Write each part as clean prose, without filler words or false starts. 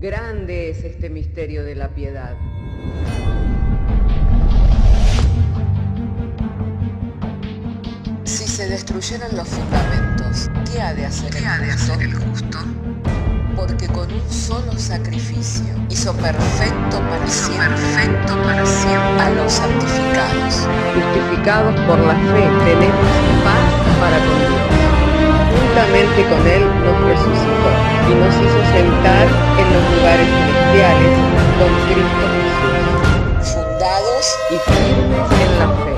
Grande es este misterio de la piedad. Si se destruyeran los fundamentos, ¿qué ha de hacer el justo? Porque con un solo sacrificio hizo perfecto para siempre a los santificados. Justificados por la fe, tenemos paz para con Dios. Juntamente con Él nos resucitó y nos hizo sentar en los lugares celestiales con Cristo Jesús. Fundados Y firmes en la fe,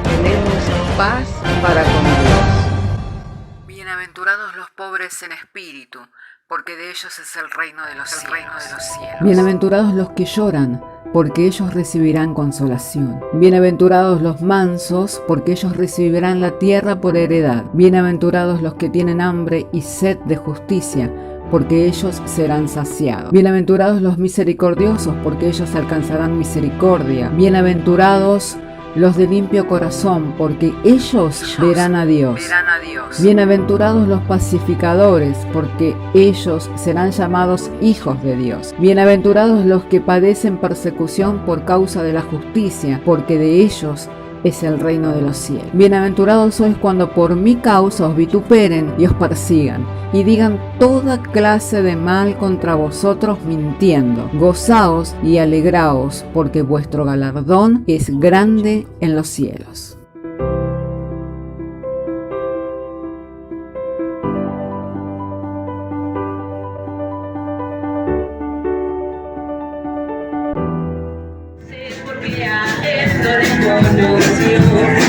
tenemos paz para con Dios. Bienaventurados los pobres en espíritu, porque de ellos es el reino de los cielos. Bienaventurados los que lloran, porque ellos recibirán consolación. Bienaventurados los mansos, porque ellos recibirán la tierra por heredad. Bienaventurados los que tienen hambre y sed de justicia, porque ellos serán saciados. Bienaventurados los misericordiosos, porque ellos alcanzarán misericordia. Bienaventurados los de limpio corazón, porque ellos verán a Dios. Bienaventurados los pacificadores, porque ellos serán llamados hijos de Dios. Bienaventurados los que padecen persecución por causa de la justicia, porque de ellos es el reino de los cielos. Bienaventurados sois cuando por mi causa os vituperen y os persigan, y digan toda clase de mal contra vosotros mintiendo. Gozaos y alegraos, porque vuestro galardón es grande en los cielos.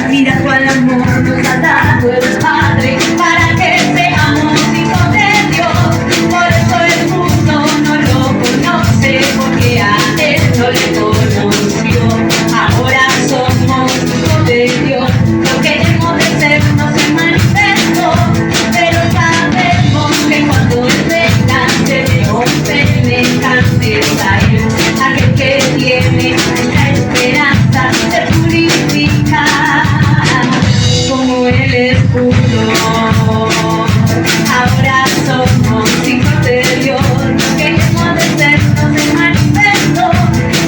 Mira cuál amor nos ha dado el Padre para que seamos hijos de Dios. Por eso el mundo no lo conoce, porque a Él no le conoció. Ahora somos hijos de Dios, lo que hemos de ser no se manifestó, pero sabemos que cuando Él venga seremos semejantes a Él. Aquel que tiene esta esperanza se purifica como Él es puro. Ahora somos hijos de Dios, lo que hemos de ser no se manifestó,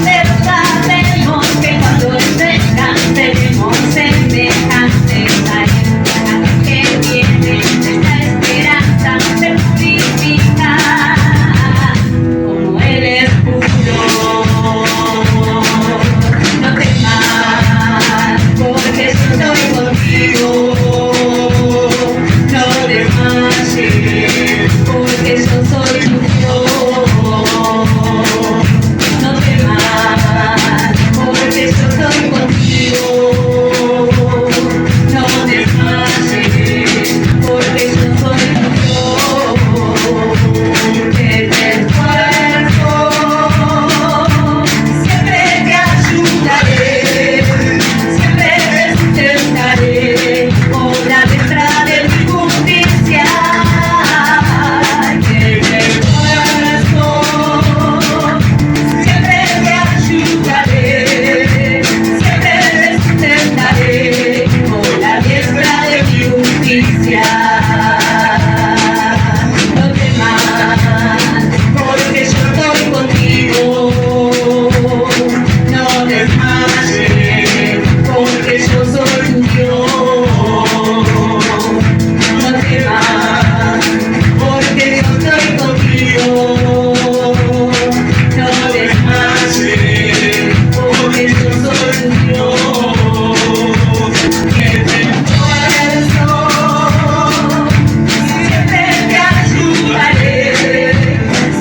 pero sabemos que cuando Él venga seremos semejantes a Él. Aquel que tiene esta esperanza se purifica como Él es puro. No temas, porque yo estoy contigo. No desmayes, porque yo soy tu Dios. No temas, porque yo estoy contigo. No desmayes, porque yo soy tu Dios. Que te esfuerzo, siempre te ayudaré, siempre te sustentaré, obra detrás de mi justicia. Que te esfuerzo, siempre te ayudaré, siempre te sustentaré, con la diestra de mi justicia. No temas, porque yo estoy contigo. No desmayes, porque yo soy tu Dios. No temas, porque yo estoy contigo. No desmayes, porque yo soy tu Dios. Que te esfuerzo, siempre te ayudaré,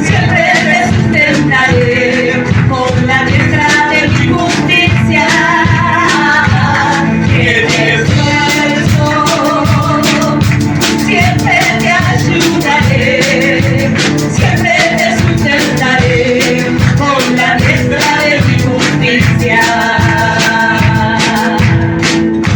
siempre te sustentaré, con la diestra de mi justicia. Que te esfuerzo, siempre te ayudaré, siempre te sustentaré, con la diestra de mi justicia.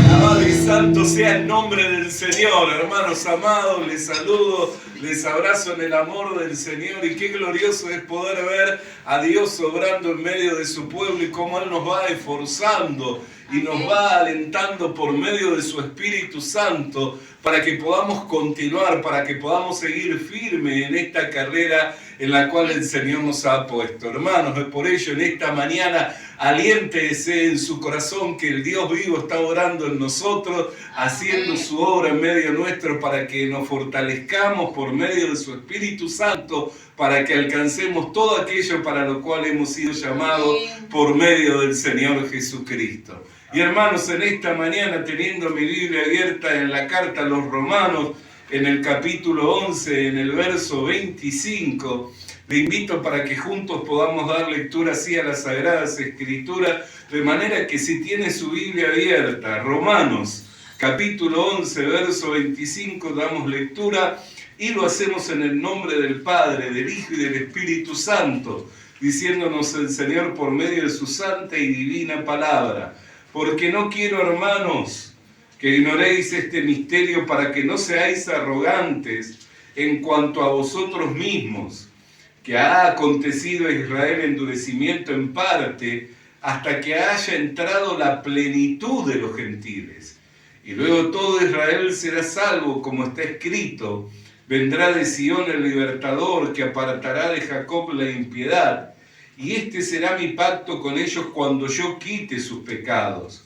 Alabado y santo sea el nombre del Señor, hermanos amados, les saludo, les abrazo en el amor del Señor y qué glorioso es poder ver a Dios obrando en medio de su pueblo y cómo Él nos va esforzando y nos va alentando por medio de su Espíritu Santo para que podamos continuar, para que podamos seguir firmes en esta carrera en la cual el Señor nos ha puesto. Hermanos, por ello en esta mañana aliéntese en su corazón que el Dios vivo está orando en nosotros, haciendo su obra en medio nuestro para que nos fortalezcamos por medio de su Espíritu Santo, para que alcancemos todo aquello para lo cual hemos sido llamados por medio del Señor Jesucristo. Y hermanos, en esta mañana, teniendo mi Biblia abierta en la carta a los Romanos, en el capítulo 11, en el verso 25, le invito para que juntos podamos dar lectura así a las Sagradas Escrituras, de manera que si tiene su Biblia abierta, Romanos, capítulo 11, verso 25, damos lectura y lo hacemos en el nombre del Padre, del Hijo y del Espíritu Santo, diciéndonos el Señor por medio de su santa y divina palabra. Porque no quiero, hermanos, que ignoréis este misterio para que no seáis arrogantes en cuanto a vosotros mismos, que ha acontecido a Israel endurecimiento en parte, hasta que haya entrado la plenitud de los gentiles. Y luego todo Israel será salvo, como está escrito: vendrá de Sión el libertador, que apartará de Jacob la impiedad. Y este será mi pacto con ellos cuando yo quite sus pecados.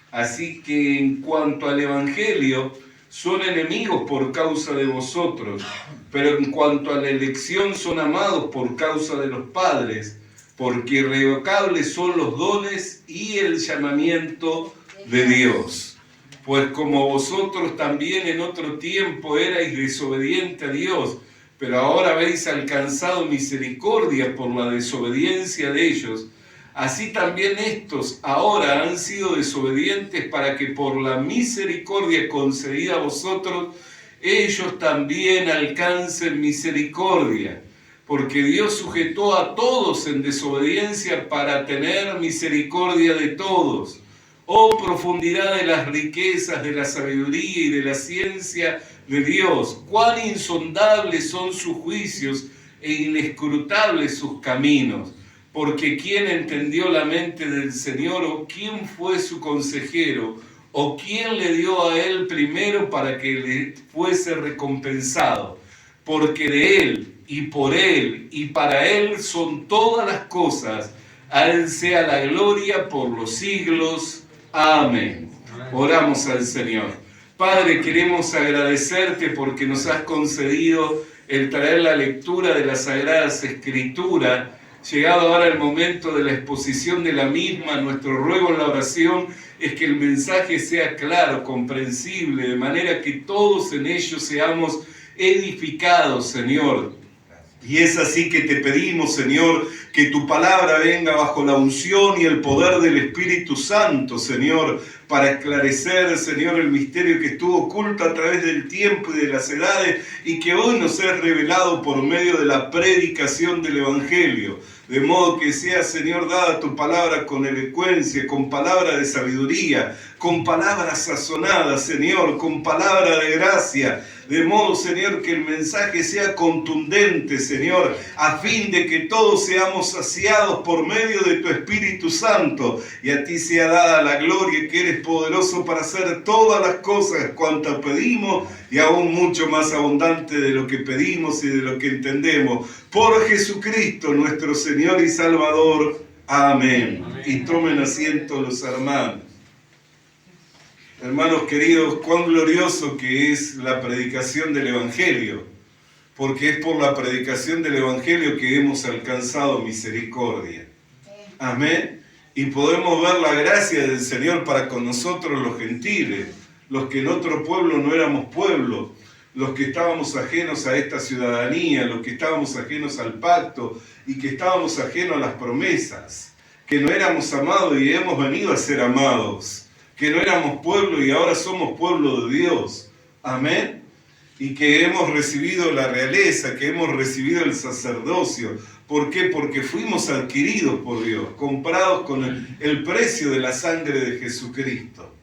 Así que en cuanto al Evangelio, son enemigos por causa de vosotros, pero en cuanto a la elección son amados por causa de los padres, porque irrevocables son los dones y el llamamiento de Dios. Pues como vosotros también en otro tiempo erais desobedientes a Dios, pero ahora habéis alcanzado misericordia por la desobediencia de ellos, así también estos ahora han sido desobedientes para que por la misericordia concedida a vosotros, ellos también alcancen misericordia. Porque Dios sujetó a todos en desobediencia para tener misericordia de todos. Oh profundidad de las riquezas, de la sabiduría y de la ciencia de Dios, cuán insondables son sus juicios e inescrutables sus caminos. Porque ¿quién entendió la mente del Señor? ¿O quién fue su consejero? ¿O quién le dio a él primero para que le fuese recompensado? Porque de él, y por él, y para él son todas las cosas. A él sea la gloria por los siglos. Amén. Oramos al Señor. Padre, queremos agradecerte porque nos has concedido el traer la lectura de las Sagradas Escrituras. Llegado ahora el momento de la exposición de la misma, nuestro ruego en la oración es que el mensaje sea claro, comprensible, de manera que todos en ello seamos edificados, Señor. Y es así que te pedimos, Señor, que tu palabra venga bajo la unción y el poder del Espíritu Santo, Señor, para esclarecer, Señor, el misterio que estuvo oculto a través del tiempo y de las edades y que hoy nos es revelado por medio de la predicación del Evangelio. De modo que sea, Señor, dada tu palabra con elocuencia, con palabra de sabiduría, con palabras sazonadas, Señor, con palabra de gracia. De modo, Señor, que el mensaje sea contundente, Señor, a fin de que todos seamos saciados por medio de tu Espíritu Santo. Y a ti sea dada la gloria, que eres poderoso para hacer todas las cosas cuantas pedimos y aún mucho más abundante de lo que pedimos y de lo que entendemos. Por Jesucristo, nuestro Señor y Salvador. Amén. Y tomen asiento los hermanos. Hermanos queridos, cuán glorioso que es la predicación del Evangelio, porque es por la predicación del Evangelio que hemos alcanzado misericordia. Amén. Y podemos ver la gracia del Señor para con nosotros los gentiles, los que en otro pueblo no éramos pueblo, los que estábamos ajenos a esta ciudadanía, los que estábamos ajenos al pacto y que estábamos ajenos a las promesas, que no éramos amados y hemos venido a ser amados, que no éramos pueblo y ahora somos pueblo de Dios. Amén. Y que hemos recibido la realeza, que hemos recibido el sacerdocio. ¿Por qué? Porque fuimos adquiridos por Dios, comprados con el precio de la sangre de Jesucristo.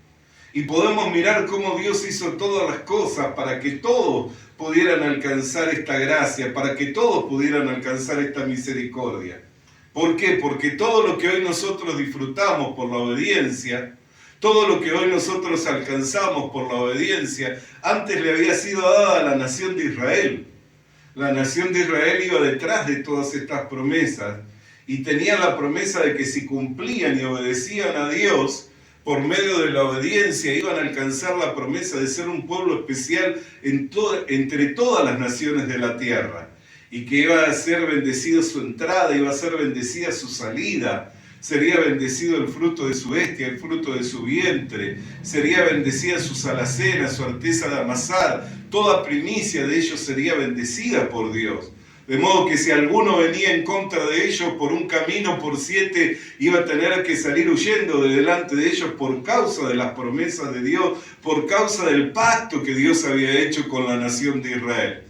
Y podemos mirar cómo Dios hizo todas las cosas para que todos pudieran alcanzar esta gracia, para que todos pudieran alcanzar esta misericordia. ¿Por qué? Porque todo lo que hoy nosotros disfrutamos por la obediencia, Todo lo que hoy nosotros alcanzamos por la obediencia, antes le había sido dada a la nación de Israel. La nación de Israel iba detrás de todas estas promesas y tenían la promesa de que si cumplían y obedecían a Dios, por medio de la obediencia iban a alcanzar la promesa de ser un pueblo especial entre todas las naciones de la tierra, y que iba a ser bendecido su entrada, iba a ser bendecida su salida, sería bendecido el fruto de su bestia, el fruto de su vientre, sería bendecida sus alacenas, su arteza de amasar, toda primicia de ellos sería bendecida por Dios. De modo que si alguno venía en contra de ellos por un camino, por 7, iba a tener que salir huyendo de delante de ellos por causa de las promesas de Dios, por causa del pacto que Dios había hecho con la nación de Israel.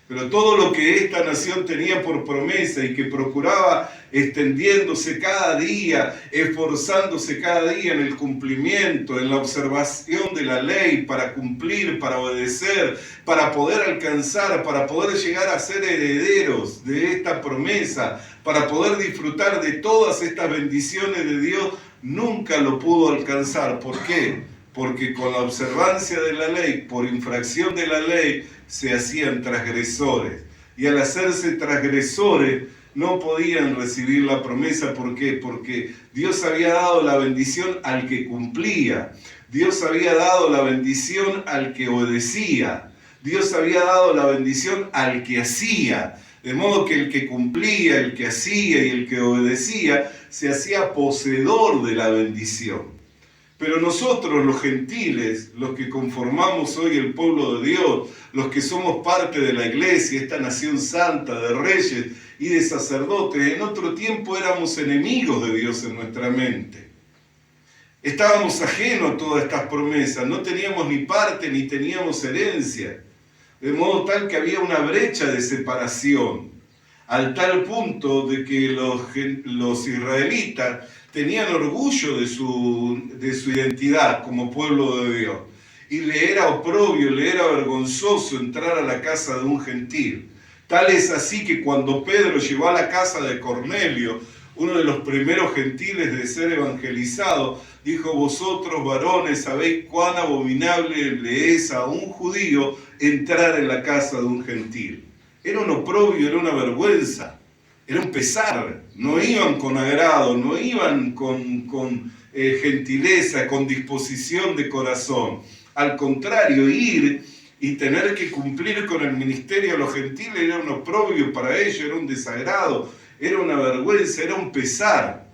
Pero todo lo que esta nación tenía por promesa y que procuraba extendiéndose cada día, esforzándose cada día en el cumplimiento, en la observación de la ley, para cumplir, para obedecer, para poder alcanzar, para poder llegar a ser herederos de esta promesa, para poder disfrutar de todas estas bendiciones de Dios, nunca lo pudo alcanzar. ¿Por qué? Porque con la observancia de la ley, por infracción de la ley, se hacían transgresores. Y al hacerse transgresores, no podían recibir la promesa. ¿Por qué? Porque Dios había dado la bendición al que cumplía. Dios había dado la bendición al que obedecía. Dios había dado la bendición al que hacía. De modo que el que cumplía, el que hacía y el que obedecía, se hacía poseedor de la bendición. Pero nosotros, los gentiles, los que conformamos hoy el pueblo de Dios, los que somos parte de la iglesia, esta nación santa de reyes y de sacerdotes, en otro tiempo éramos enemigos de Dios en nuestra mente. Estábamos ajenos a todas estas promesas, no teníamos ni parte ni teníamos herencia, de modo tal que había una brecha de separación, al tal punto de que los israelitas tenían orgullo de su identidad como pueblo de Dios, y le era oprobio, le era vergonzoso entrar a la casa de un gentil. Tal es así que cuando Pedro llegó a la casa de Cornelio, uno de los primeros gentiles de ser evangelizado, dijo: vosotros varones sabéis cuán abominable le es a un judío entrar en la casa de un gentil. Era un oprobio, era una vergüenza, era un pesar. No iban con agrado, no iban con gentileza, con disposición de corazón. Al contrario, ir y tener que cumplir con el ministerio a los gentiles era un oprobio para ellos, era un desagrado, era una vergüenza, era un pesar.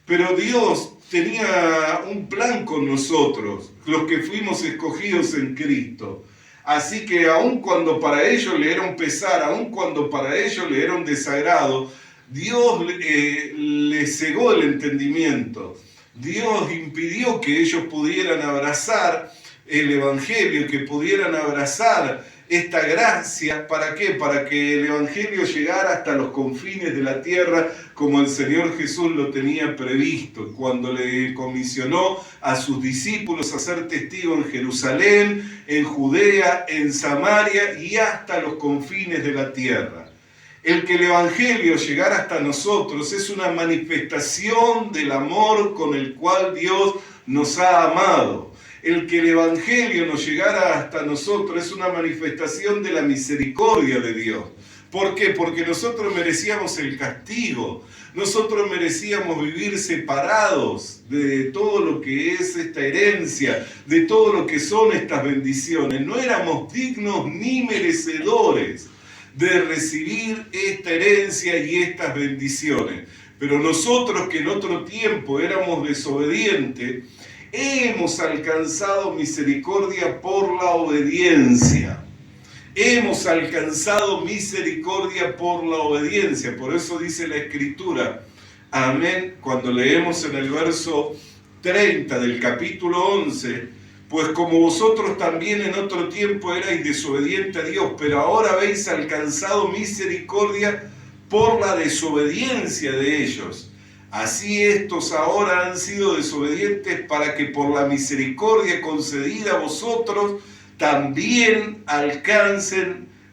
Pero Dios tenía un plan con nosotros, los que fuimos escogidos en Cristo. Así que aun cuando para ellos le era un pesar, aun cuando para ellos le era un desagrado, Dios les cegó el entendimiento. Dios impidió que ellos pudieran abrazar el Evangelio, que pudieran abrazar esta gracia. ¿Para qué? Para que el Evangelio llegara hasta los confines de la tierra, como el Señor Jesús lo tenía previsto, cuando le comisionó a sus discípulos a ser testigos en Jerusalén, en Judea, en Samaria y hasta los confines de la tierra. El que el Evangelio llegara hasta nosotros es una manifestación del amor con el cual Dios nos ha amado. El que el Evangelio nos llegara hasta nosotros es una manifestación de la misericordia de Dios. ¿Por qué? Porque nosotros merecíamos el castigo, nosotros merecíamos vivir separados de todo lo que es esta herencia, de todo lo que son estas bendiciones. No éramos dignos ni merecedores de recibir esta herencia y estas bendiciones. Pero nosotros, que en otro tiempo éramos desobedientes, hemos alcanzado misericordia por la obediencia. Hemos alcanzado misericordia por la obediencia. Por eso dice la Escritura, amén, cuando leemos en el verso 30 del capítulo 11, pues como vosotros también en otro tiempo erais desobedientes a Dios, pero ahora habéis alcanzado misericordia por la desobediencia de ellos. Así estos ahora han sido desobedientes para que por la misericordia concedida a vosotros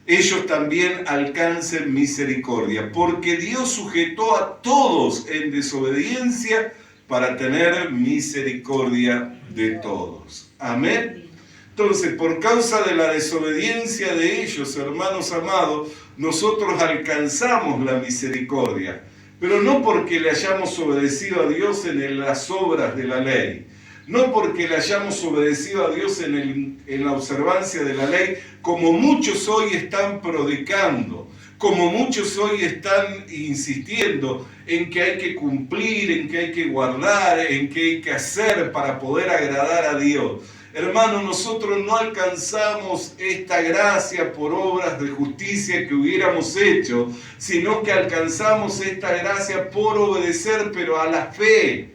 ellos también alcancen misericordia. Porque Dios sujetó a todos en desobediencia para tener misericordia de todos. Amén. Entonces, por causa de la desobediencia de ellos, hermanos amados, nosotros alcanzamos la misericordia, pero no porque le hayamos obedecido a Dios en las obras de la ley, no porque le hayamos obedecido a Dios en la observancia de la ley, como muchos hoy están predicando, como muchos hoy están insistiendo en que hay que cumplir, en que hay que guardar, en que hay que hacer para poder agradar a Dios. Hermanos, nosotros no alcanzamos esta gracia por obras de justicia que hubiéramos hecho, sino que alcanzamos esta gracia por obedecer, pero a la fe.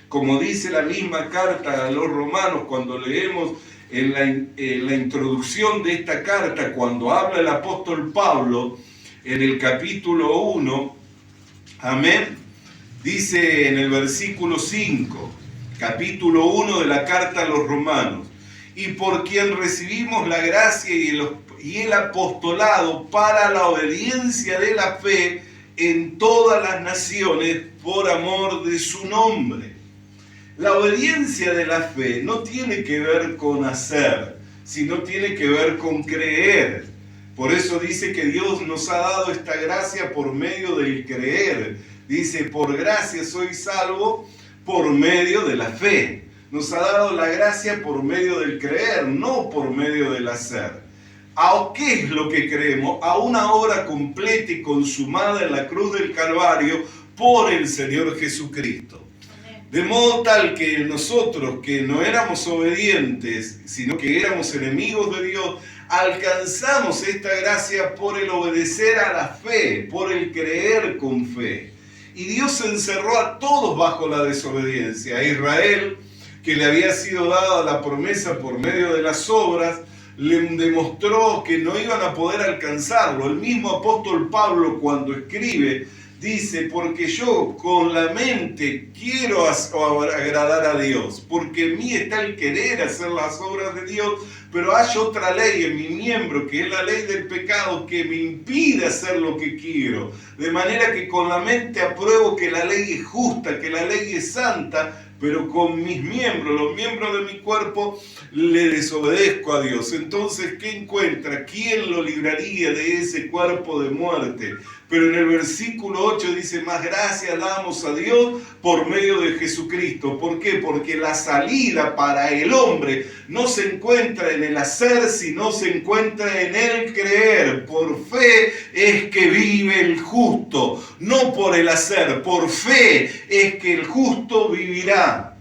Como dice la misma carta a los romanos, cuando leemos en la introducción de esta carta, cuando habla el apóstol Pablo, en el capítulo 1, amén, dice en el versículo 5, capítulo 1 de la carta a los romanos: y por quien recibimos la gracia y el apostolado para la obediencia de la fe en todas las naciones por amor de su nombre. La obediencia de la fe no tiene que ver con hacer, sino tiene que ver con creer. Por eso dice que Dios nos ha dado esta gracia por medio del creer. Dice, por gracia soy salvo por medio de la fe. Nos ha dado la gracia por medio del creer, no por medio del hacer. ¿A qué es lo que creemos? A una obra completa y consumada en la cruz del Calvario por el Señor Jesucristo. De modo tal que nosotros, que no éramos obedientes, sino que éramos enemigos de Dios, alcanzamos esta gracia por el obedecer a la fe, por el creer con fe. Y Dios encerró a todos bajo la desobediencia. A Israel, que le había sido dada la promesa por medio de las obras, le demostró que no iban a poder alcanzarlo. El mismo apóstol Pablo, cuando escribe, dice, porque yo con la mente quiero agradar a Dios, porque en mí está el querer hacer las obras de Dios, pero hay otra ley en mi miembro, que es la ley del pecado, que me impide hacer lo que quiero. De manera que con la mente apruebo que la ley es justa, que la ley es santa, pero con mis miembros, los miembros de mi cuerpo, le desobedezco a Dios. Entonces, ¿qué encuentra? ¿Quién lo libraría de ese cuerpo de muerte? Pero en el versículo 8 dice, más gracias damos a Dios por medio de Jesucristo. ¿Por qué? Porque la salida para el hombre no se encuentra en el hacer, sino se encuentra en el creer. Por fe es que vive el justo, no por el hacer. Por fe es que el justo vivirá.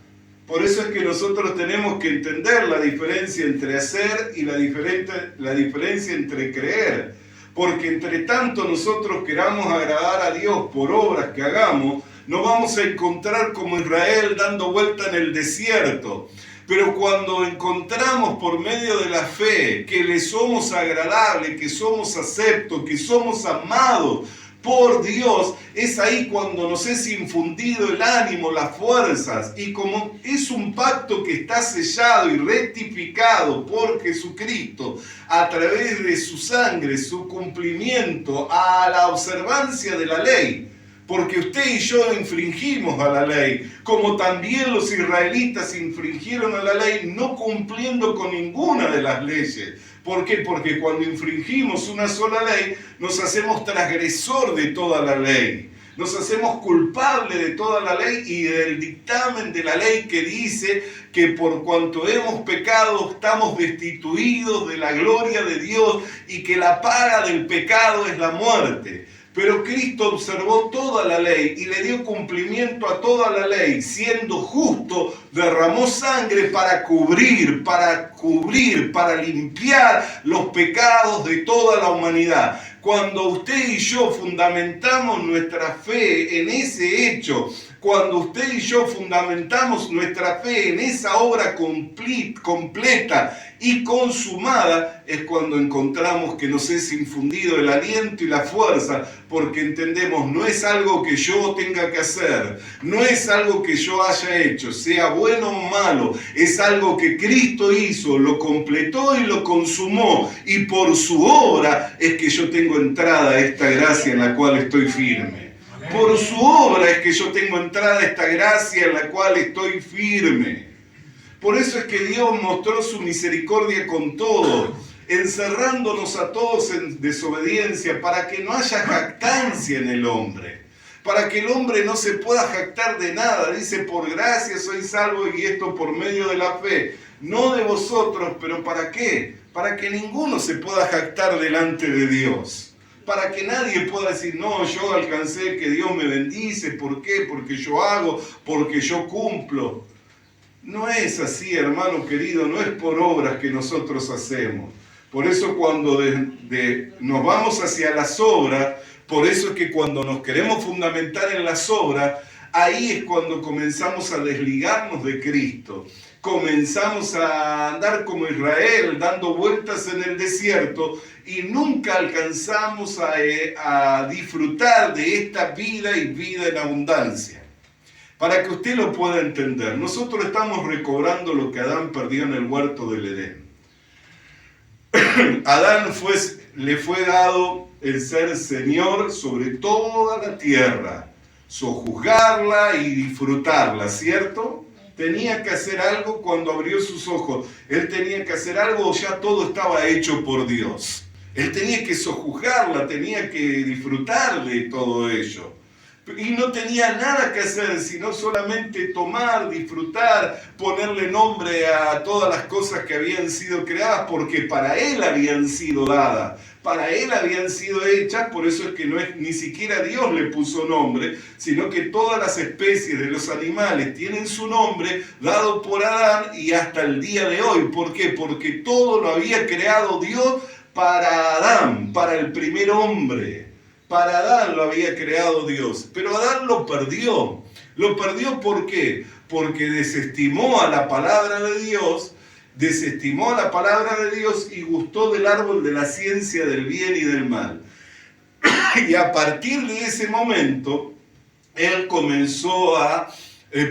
Por eso es que nosotros tenemos que entender la diferencia entre hacer y la diferencia entre creer. Porque entre tanto nosotros queramos agradar a Dios por obras que hagamos, nos vamos a encontrar como Israel dando vuelta en el desierto. Pero cuando encontramos por medio de la fe que le somos agradables, que somos aceptos, que somos amados por Dios, es ahí cuando nos es infundido el ánimo, las fuerzas, y como es un pacto que está sellado y rectificado por Jesucristo a través de su sangre, su cumplimiento a la observancia de la ley, porque usted y yo infringimos a la ley, como también los israelitas infringieron a la ley no cumpliendo con ninguna de las leyes. ¿Por qué? Porque cuando infringimos una sola ley, nos hacemos transgresor de toda la ley. Nos hacemos culpables de toda la ley y del dictamen de la ley que dice que por cuanto hemos pecado estamos destituidos de la gloria de Dios y que la paga del pecado es la muerte. Pero Cristo observó toda la ley y le dio cumplimiento a toda la ley. Siendo justo, derramó sangre para cubrir, para limpiar los pecados de toda la humanidad. Cuando usted y yo fundamentamos nuestra fe en ese hecho, cuando usted y yo fundamentamos nuestra fe en esa obra completa y consumada, es cuando encontramos que nos es infundido el aliento y la fuerza, porque entendemos, no es algo que yo tenga que hacer, no es algo que yo haya hecho, sea bueno o malo, es algo que Cristo hizo, lo completó y lo consumó, y por su obra es que yo tengo entrada a esta gracia en la cual estoy firme. Por su obra es que yo tengo entrada a esta gracia en la cual estoy firme. Por eso es que Dios mostró su misericordia con todos, encerrándonos a todos en desobediencia para que no haya jactancia en el hombre. Para que el hombre no se pueda jactar de nada. Dice, por gracia soy salvo y esto por medio de la fe. No de vosotros, pero ¿para qué? Para que ninguno se pueda jactar delante de Dios. Para que nadie pueda decir, no, yo alcancé, que Dios me bendice. ¿Por qué? Porque yo hago, porque yo cumplo. No es así, hermano querido, no es por obras que nosotros hacemos. Por eso cuando nos vamos hacia las obras, por eso es que cuando nos queremos fundamentar en las obras, ahí es cuando comenzamos a desligarnos de Cristo. Comenzamos a andar como Israel, dando vueltas en el desierto, y nunca alcanzamos a disfrutar de esta vida y vida en abundancia. Para que usted lo pueda entender, nosotros estamos recobrando lo que Adán perdió en el huerto del Edén. Adán le fue dado el ser Señor sobre toda la tierra, sojuzgarla y disfrutarla, ¿cierto? Tenía que hacer algo cuando abrió sus ojos. Él tenía que hacer algo, ya todo estaba hecho por Dios. Él tenía que sojuzgarla, tenía que disfrutar de todo ello. Y no tenía nada que hacer, sino solamente tomar, disfrutar, ponerle nombre a todas las cosas que habían sido creadas, porque para él habían sido dadas, para él habían sido hechas. Por eso es que ni siquiera Dios le puso nombre, sino que todas las especies de los animales tienen su nombre dado por Adán y hasta el día de hoy. ¿Por qué? Porque todo lo había creado Dios para Adán, para el primer hombre. Para Adán lo había creado Dios, pero Adán lo perdió. ¿Lo perdió por qué? Porque desestimó a la palabra de Dios, y gustó del árbol de la ciencia del bien y del mal. Y a partir de ese momento, él comenzó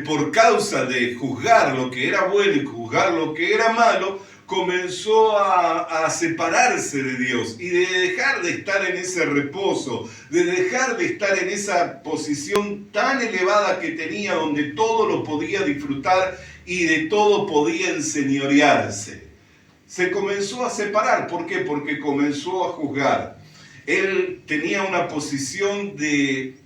por causa de juzgar lo que era bueno y juzgar lo que era malo, comenzó a separarse de Dios y de dejar de estar en ese reposo, de dejar de estar en esa posición tan elevada que tenía, donde todo lo podía disfrutar y de todo podía enseñorearse. Se comenzó a separar. ¿Por qué? Porque comenzó a juzgar. Él tenía una posición en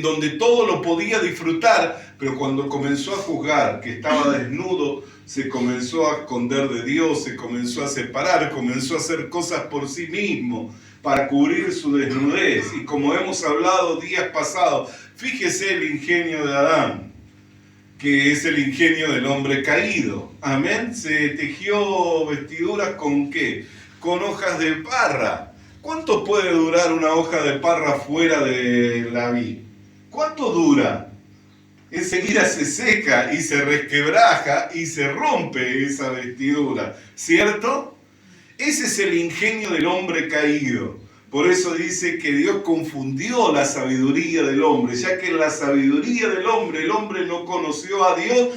donde todo lo podía disfrutar, pero cuando comenzó a juzgar que estaba desnudo, se comenzó a esconder de Dios, se comenzó a separar, comenzó a hacer cosas por sí mismo para cubrir su desnudez. Y como hemos hablado días pasados, fíjese el ingenio de Adán, que es el ingenio del hombre caído. Amén. Se tejió vestiduras ¿con qué? Con hojas de parra. ¿Cuánto puede durar una hoja de parra fuera de la vid? ¿Cuánto dura? Enseguida se seca y se resquebraja y se rompe esa vestidura, ¿cierto? Ese es el ingenio del hombre caído. Por eso dice que Dios confundió la sabiduría del hombre, ya que en la sabiduría del hombre el hombre no conoció a Dios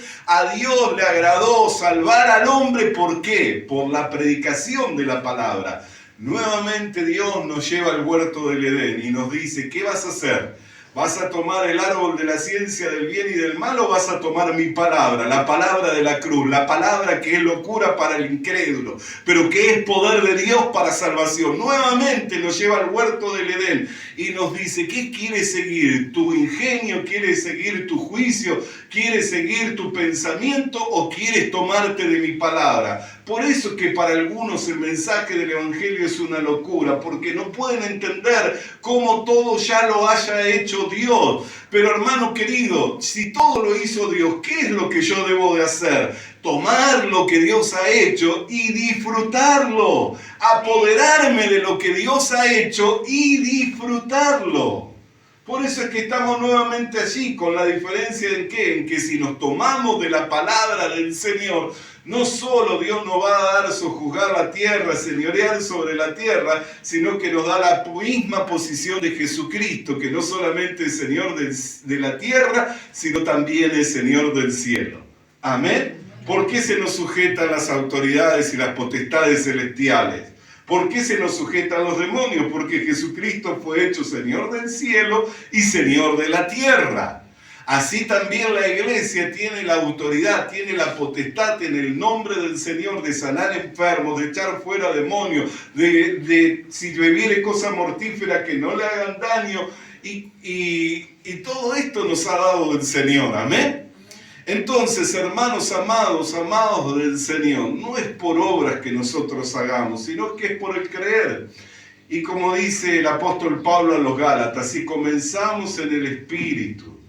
le agradó salvar al hombre. ¿Por qué? Por la predicación de la palabra. Nuevamente Dios nos lleva al huerto del Edén y nos dice, ¿qué vas a hacer? ¿Vas a tomar el árbol de la ciencia del bien y del mal o vas a tomar mi palabra, la palabra de la cruz, la palabra que es locura para el incrédulo, pero que es poder de Dios para salvación? Nuevamente nos lleva al huerto del Edén y nos dice, ¿qué quieres seguir? ¿Tu ingenio? ¿Quieres seguir tu juicio? ¿Quieres seguir tu pensamiento o quieres tomarte de mi palabra? Por eso es que para algunos el mensaje del Evangelio es una locura, porque no pueden entender cómo todo ya lo haya hecho Dios. Pero hermano querido, si todo lo hizo Dios, ¿qué es lo que yo debo de hacer? Tomar lo que Dios ha hecho y disfrutarlo, apoderarme de lo que Dios ha hecho y disfrutarlo. Por eso es que estamos nuevamente allí, con la diferencia en que si nos tomamos de la palabra del Señor, no solo Dios nos va a dar sojuzgar la tierra, señorear sobre la tierra, sino que nos da la misma posición de Jesucristo, que no solamente es Señor de la tierra, sino también es Señor del cielo. Amén. ¿Por qué se nos sujetan las autoridades y las potestades celestiales? ¿Por qué se nos sujetan los demonios? Porque Jesucristo fue hecho Señor del cielo y Señor de la tierra. Así también la iglesia tiene la autoridad, tiene la potestad en el nombre del Señor de sanar enfermos, de echar fuera demonios, de si bebiere cosa mortífera que no le hagan daño. Y todo esto nos ha dado el Señor. Amén. Entonces, hermanos amados, amados del Señor, no es por obras que nosotros hagamos, sino que es por el creer. Y como dice el apóstol Pablo a los Gálatas, si comenzamos en el Espíritu,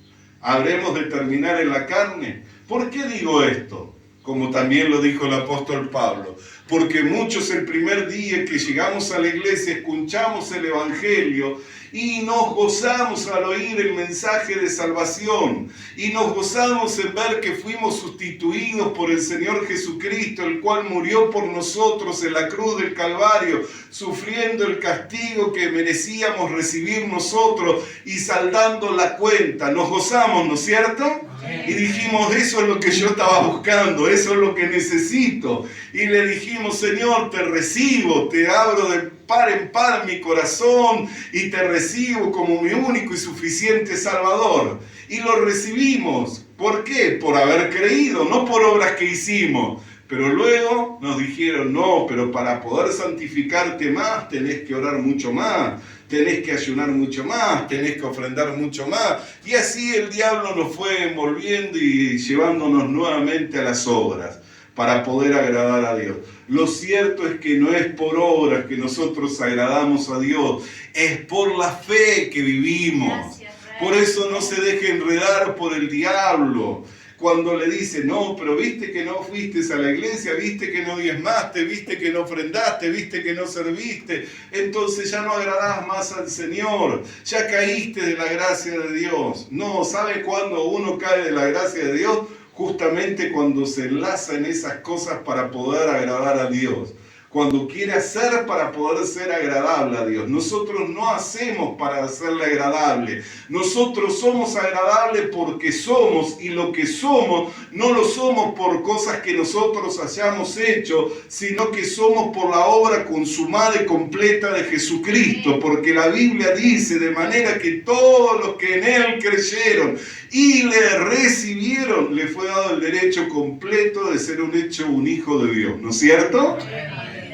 ¿habremos de terminar en la carne? ¿Por qué digo esto? Como también lo dijo el apóstol Pablo. Porque muchos el primer día que llegamos a la iglesia escuchamos el Evangelio y nos gozamos al oír el mensaje de salvación. Y nos gozamos en ver que fuimos sustituidos por el Señor Jesucristo, el cual murió por nosotros en la cruz del Calvario, sufriendo el castigo que merecíamos recibir nosotros y saldando la cuenta. Nos gozamos, ¿no es cierto? Y dijimos, eso es lo que yo estaba buscando, eso es lo que necesito. Y le dijimos, Señor, te recibo, te abro de par en par mi corazón y te recibo como mi único y suficiente Salvador. Y lo recibimos. ¿Por qué? Por haber creído, no por obras que hicimos. Pero luego nos dijeron, no, pero para poder santificarte más tenés que orar mucho más, tenés que ayunar mucho más, tenés que ofrendar mucho más. Y así el diablo nos fue envolviendo y llevándonos nuevamente a las obras para poder agradar a Dios. Lo cierto es que no es por obras que nosotros agradamos a Dios, es por la fe que vivimos. Por eso no se deje enredar por el diablo. Cuando le dice, no, pero viste que no fuiste a la iglesia, viste que no diezmaste, viste que no ofrendaste, viste que no serviste, entonces ya no agradás más al Señor, ya caíste de la gracia de Dios. No, ¿sabe cuándo uno cae de la gracia de Dios? Justamente cuando se enlaza en esas cosas para poder agradar a Dios. Cuando quiere hacer para poder ser agradable a Dios. Nosotros no hacemos para hacerle agradable. Nosotros somos agradables porque somos, y lo que somos no lo somos por cosas que nosotros hayamos hecho, sino que somos por la obra consumada y completa de Jesucristo. Porque la Biblia dice, de manera que todos los que en Él creyeron y le recibieron, le fue dado el derecho completo de ser un hijo de Dios. ¿No es cierto?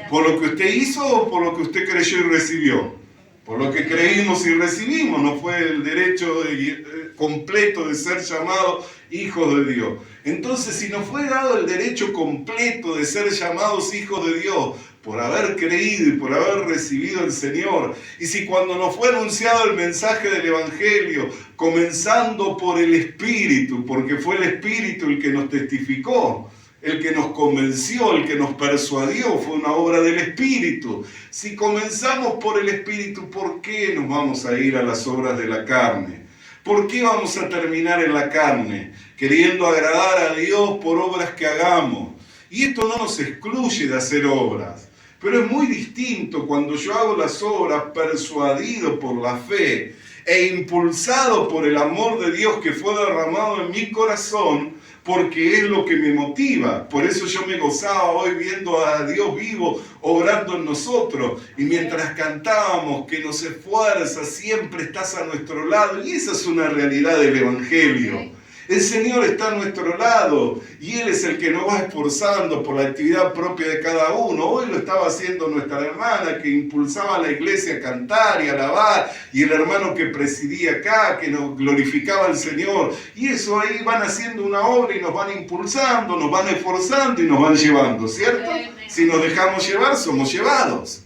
¿Por lo que usted hizo o por lo que usted creyó y recibió? Por lo que creímos y recibimos, no fue el derecho completo de ser llamados hijos de Dios. Entonces, si nos fue dado el derecho completo de ser llamados hijos de Dios, por haber creído y por haber recibido al Señor, y si cuando nos fue anunciado el mensaje del Evangelio, comenzando por el Espíritu, porque fue el Espíritu el que nos testificó, el que nos convenció, el que nos persuadió, fue una obra del Espíritu. Si comenzamos por el Espíritu, ¿por qué nos vamos a ir a las obras de la carne? ¿Por qué vamos a terminar en la carne? Queriendo agradar a Dios por obras que hagamos. Y esto no nos excluye de hacer obras. Pero es muy distinto cuando yo hago las obras persuadido por la fe e impulsado por el amor de Dios que fue derramado en mi corazón, porque es lo que me motiva. Por eso yo me gozaba hoy viendo a Dios vivo obrando en nosotros. Y mientras cantábamos, que nos esfuerza, siempre estás a nuestro lado. Y esa es una realidad del Evangelio. El Señor está a nuestro lado y Él es el que nos va esforzando por la actividad propia de cada uno. Hoy lo estaba haciendo nuestra hermana que impulsaba a la iglesia a cantar y a alabar, y el hermano que presidía acá, que nos glorificaba al Señor. Y eso ahí van haciendo una obra y nos van impulsando, nos van esforzando y nos van llevando, ¿cierto? Si nos dejamos llevar, somos llevados.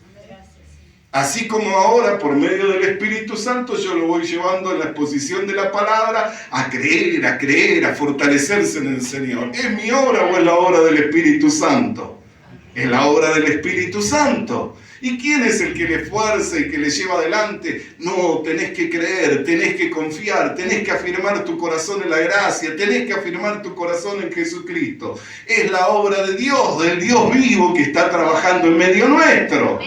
Así como ahora, por medio del Espíritu Santo, yo lo voy llevando en la exposición de la palabra a creer, a fortalecerse en el Señor. ¿Es mi obra o es la obra del Espíritu Santo? Es la obra del Espíritu Santo. ¿Y quién es el que le esfuerza y que le lleva adelante? No, tenés que creer, tenés que confiar, tenés que afirmar tu corazón en la gracia, tenés que afirmar tu corazón en Jesucristo. Es la obra de Dios, del Dios vivo que está trabajando en medio nuestro.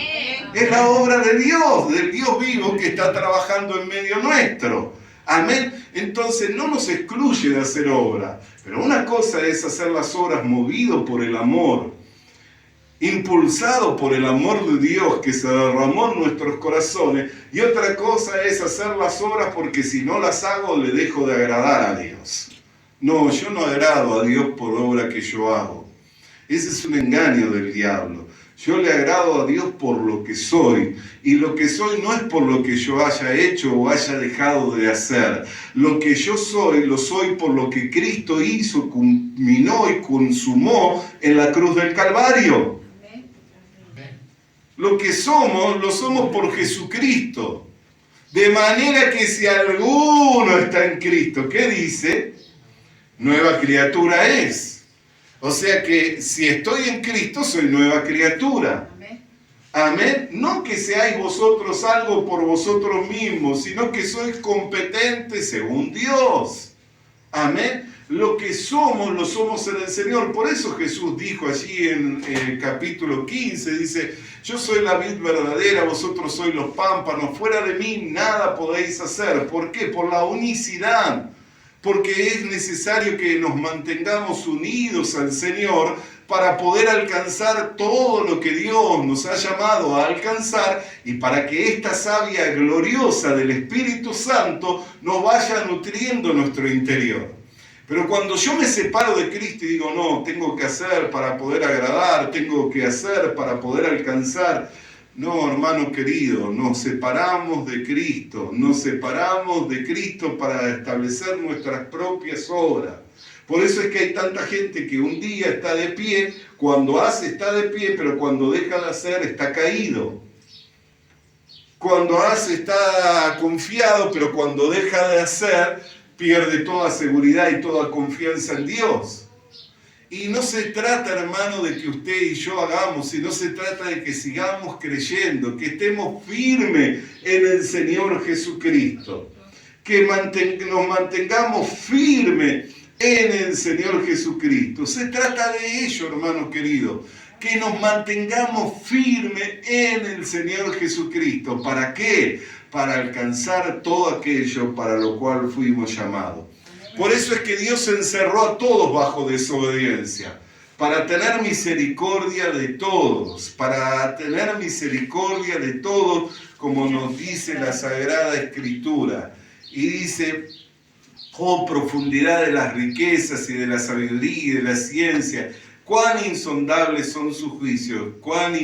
Es la obra de Dios, del Dios vivo que está trabajando en medio nuestro. Amén. Entonces no nos excluye de hacer obras. Pero una cosa es hacer las obras movido por el amor. impulsado por el amor de Dios que se derramó en nuestros corazones, y otra cosa es hacer las obras porque si no las hago le dejo de agradar a Dios. No, yo no agrado a Dios por obra que yo hago. Ese es un engaño del diablo. Yo le agrado a Dios por lo que soy, y lo que soy no es por lo que yo haya hecho o haya dejado de hacer. Lo que yo soy, lo soy por lo que Cristo hizo, culminó y consumó en la cruz del Calvario. Lo que somos, lo somos por Jesucristo. De manera que si alguno está en Cristo, ¿qué dice? Nueva criatura es. O sea que si estoy en Cristo, soy nueva criatura. Amén. No que seáis vosotros algo por vosotros mismos, sino que sois competentes según Dios. Amén. Lo que somos, lo somos en el Señor. Por eso Jesús dijo allí en el capítulo 15, dice, yo soy la vid verdadera, vosotros sois los pámpanos, fuera de mí nada podéis hacer. ¿Por qué? Por la unicidad. Porque es necesario que nos mantengamos unidos al Señor para poder alcanzar todo lo que Dios nos ha llamado a alcanzar y para que esta savia gloriosa del Espíritu Santo nos vaya nutriendo nuestro interior. Pero cuando yo me separo de Cristo y digo, no, tengo que hacer para poder agradar, tengo que hacer para poder alcanzar. No, hermano querido, nos separamos de Cristo para establecer nuestras propias obras. Por eso es que hay tanta gente que un día está de pie, cuando hace está de pie, pero cuando deja de hacer está caído. Cuando hace está confiado, pero cuando deja de hacer pierde toda seguridad y toda confianza en Dios. Y no se trata, hermano, de que usted y yo hagamos, sino se trata de que sigamos creyendo, que estemos firmes en el Señor Jesucristo, que nos mantengamos firmes en el Señor Jesucristo. Se trata de ello, hermano querido, que nos mantengamos firmes en el Señor Jesucristo. ¿Para qué? Para alcanzar todo aquello para lo cual fuimos llamados. Por eso es que Dios encerró a todos bajo desobediencia, para tener misericordia de todos, como nos dice la Sagrada Escritura. Y dice, oh profundidad de las riquezas y de la sabiduría y de la ciencia, cuán insondables son sus juicios, cuán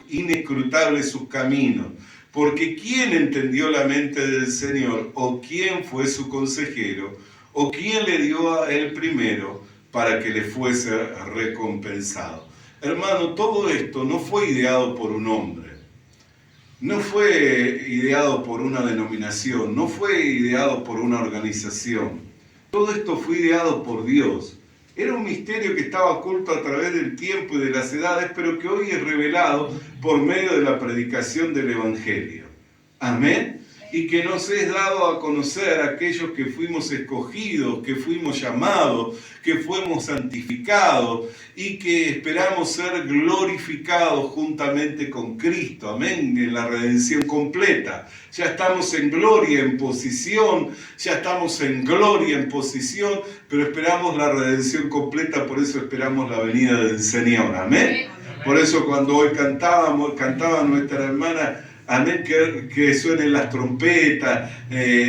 inescrutables sus caminos. Porque ¿quién entendió la mente del Señor? ¿O quién fue su consejero? ¿O quién le dio a él primero para que le fuese recompensado? Hermano, todo esto no fue ideado por un hombre, no fue ideado por una denominación, no fue ideado por una organización. Todo esto fue ideado por Dios. Era un misterio que estaba oculto a través del tiempo y de las edades, pero que hoy es revelado por medio de la predicación del Evangelio. Amén. Y que nos es dado a conocer a aquellos que fuimos escogidos, que fuimos llamados, que fuimos santificados y que esperamos ser glorificados juntamente con Cristo. Amén, en la redención completa. Ya estamos en gloria, en posición, pero esperamos la redención completa, por eso esperamos la venida del Señor. Amén. Por eso cuando hoy cantaba nuestra hermana, amén, que suenen las trompetas,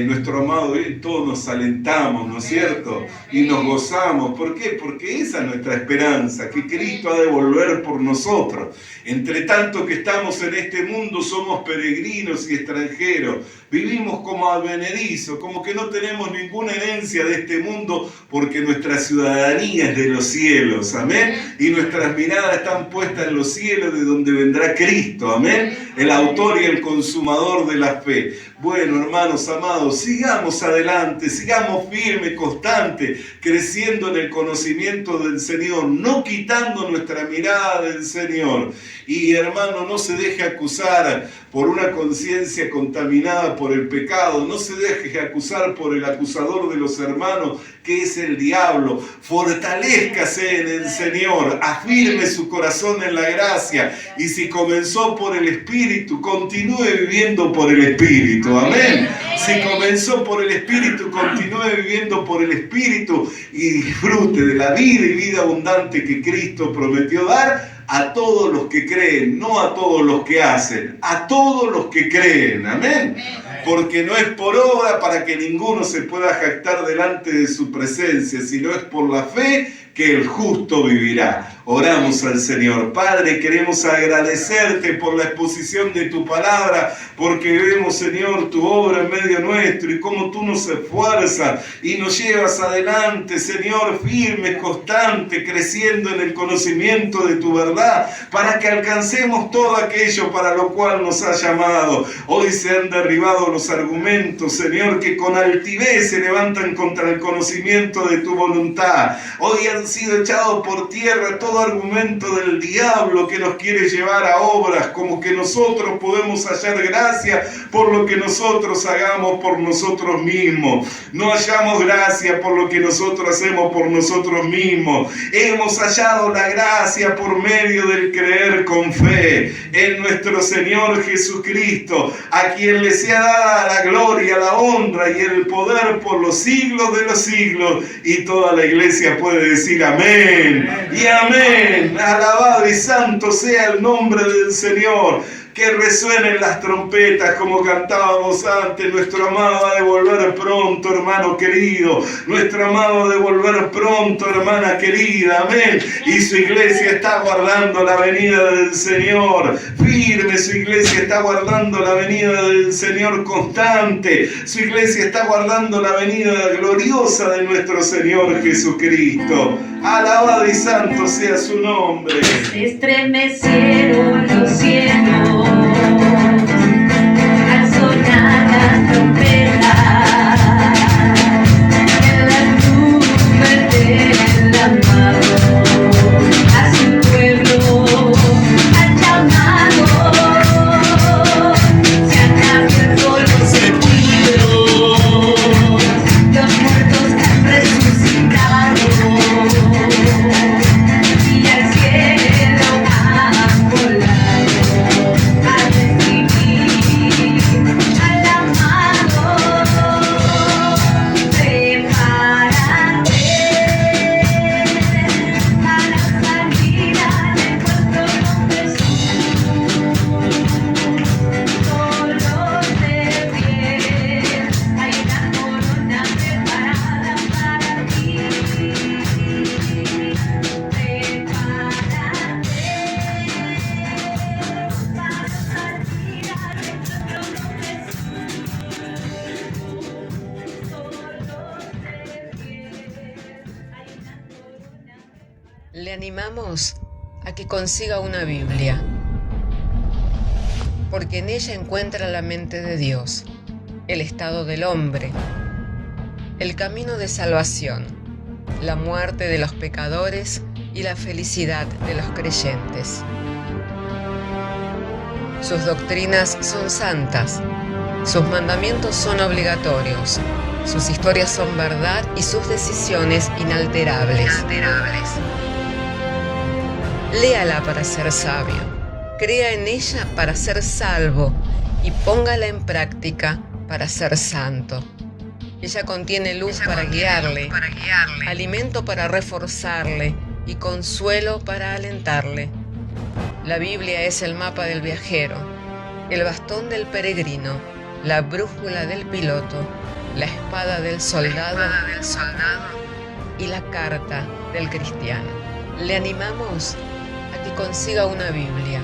nuestro amado, todos nos alentamos, ¿no es cierto? Y nos gozamos. ¿Por qué? Porque esa es nuestra esperanza, que Cristo ha de volver por nosotros. Entre tanto que estamos en este mundo, somos peregrinos y extranjeros. Vivimos como advenedizos, como que no tenemos ninguna herencia de este mundo, porque nuestra ciudadanía es de los cielos, amén. Y nuestras miradas están puestas en los cielos, de donde vendrá Cristo, amén. El autor y el consumador de la fe. Bueno, hermanos amados, sigamos adelante, sigamos firmes, constantes, creciendo en el conocimiento del Señor, no quitando nuestra mirada del Señor. Y hermano, no se deje acusar por una conciencia contaminada por el pecado, no se deje acusar por el acusador de los hermanos, que es el diablo. Fortalézcase en el Señor, afirme su corazón en la gracia, y si comenzó por el Espíritu, continúe viviendo por el Espíritu, amén. Si comenzó por el Espíritu, continúe viviendo por el Espíritu y disfrute de la vida y vida abundante que Cristo prometió dar a todos los que creen, no a todos los que hacen, a todos los que creen. Amén. Porque no es por obra para que ninguno se pueda jactar delante de su presencia, sino es por la fe que el justo vivirá. Oramos al Señor. Padre, queremos agradecerte por la exposición de tu palabra, porque vemos, Señor, tu obra en medio nuestro y cómo tú nos esfuerzas y nos llevas adelante, Señor, firme, constante, creciendo en el conocimiento de tu verdad, para que alcancemos todo aquello para lo cual nos has llamado. Hoy se han derribado los argumentos, Señor, que con altivez se levantan contra el conocimiento de tu voluntad. Hoy han sido echados por tierra todo argumento del diablo que nos quiere llevar a obras, como que nosotros podemos hallar gracia por lo que nosotros hagamos por nosotros mismos. No hallamos gracia por lo que nosotros hacemos por nosotros mismos. Hemos hallado la gracia por medio del creer con fe en nuestro Señor Jesucristo, a quien le sea dada la gloria, la honra y el poder por los siglos de los siglos. Y toda la iglesia puede decir amén y amén. Alabado y santo sea el nombre del Señor. Que resuenen las trompetas como cantábamos antes. Nuestro amado ha de volver pronto, hermano querido. Nuestro amado ha de volver pronto, hermana querida. Amén. Y su iglesia está guardando la venida del Señor. Firme, su iglesia está guardando la venida del Señor constante. Su iglesia está guardando la venida gloriosa de nuestro Señor Jesucristo. Alabado y santo sea su nombre. Se estremecieron los cielos al sonar las trompetas, en las nubes del amado a su pueblo ha llamado. Se han abierto los sepulcros, los muertos han resucitado. Y al cielo han volado a recibir al amado. Prepárate para salir al encuentro con Jesús. Todos de pie, hay una corona preparada para ti. Le animamos a que consiga una Biblia, porque en ella encuentra la mente de Dios, el estado del hombre, el camino de salvación, la muerte de los pecadores y la felicidad de los creyentes. Sus doctrinas son santas, sus mandamientos son obligatorios, sus historias son verdad y sus decisiones inalterables. Léala para ser sabio, crea en ella para ser salvo y póngala en práctica para ser santo. Ella contiene luz para guiarle, alimento para reforzarle y consuelo para alentarle. La Biblia es el mapa del viajero, el bastón del peregrino, la brújula del piloto, la espada del soldado y la carta del cristiano. Le animamos a que consiga una Biblia,